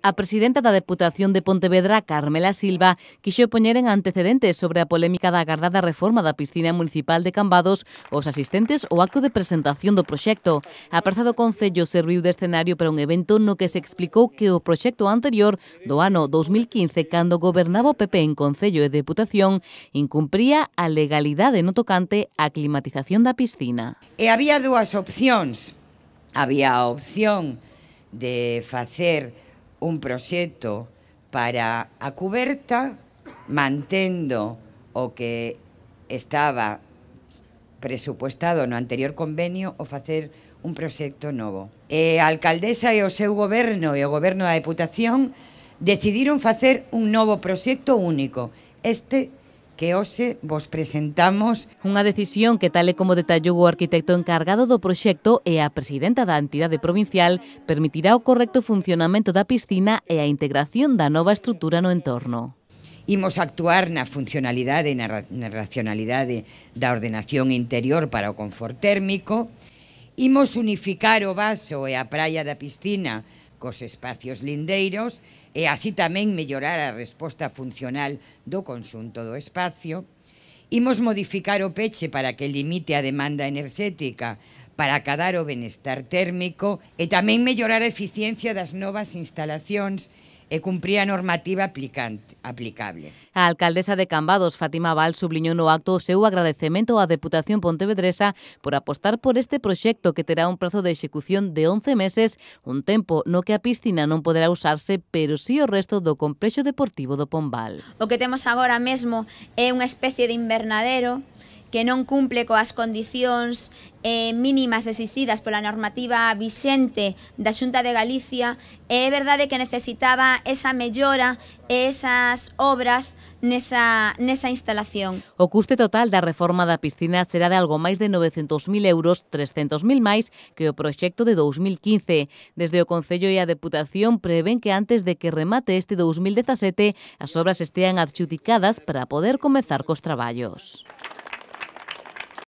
A presidenta da Deputación de Pontevedra, Carmela Silva, quixo poñer en antecedentes sobre a polémica da agardada reforma da piscina municipal de Cambados os asistentes ao acto de presentación do proxecto. A praza do Concello serviu de escenario para un evento no que se explicou que o proxecto anterior do ano 2015, cando gobernaba o PP en Concello e Deputación, incumpría a legalidade no tocante á climatización da piscina. E había dúas opcións. Había a opción de facer un proxecto para a cuberta, mantendo o que estaba presupuestado no anterior convenio, ou facer un proxecto novo. E a alcaldesa e o seu goberno e o goberno da Deputación decidiron facer un novo proxecto único, este que hoxe vos presentamos. Unha decisión que, tal e como detallou o arquitecto encargado do proxecto e a presidenta da entidade provincial, permitirá o correcto funcionamento da piscina e a integración da nova estrutura no entorno. Imos actuar na funcionalidade e na racionalidade da ordenación interior para o confort térmico. Imos unificar o vaso e a praia da piscina cos espacios lindeiros e así tamén mellorar a resposta funcional do conxunto do espacio. Imos modificar o peche para que limite a demanda enerxética para acadar o benestar térmico e tamén mellorar a eficiencia das novas instalacións e cumprir a normativa aplicable. A alcaldesa de Cambados, Fátima Val, subliñou no acto o seu agradecemento á Deputación Pontevedresa por apostar por este proxecto que terá un prazo de execución de 11 meses, un tempo no que a piscina non poderá usarse, pero sí o resto do complexo deportivo do Pombal. O que temos agora mesmo é unha especie de invernadero que non cumple coas condicións mínimas exixidas pola normativa vixente da Xunta de Galicia, e é verdade que necesitaba esa mellora e esas obras nesa instalación. O custe total da reforma da piscina será de algo máis de 900.000 euros, 300.000 máis que o proxecto de 2015. Desde o Concello e a Deputación prevén que antes de que remate este 2017 as obras estean adxudicadas para poder comezar cos traballos.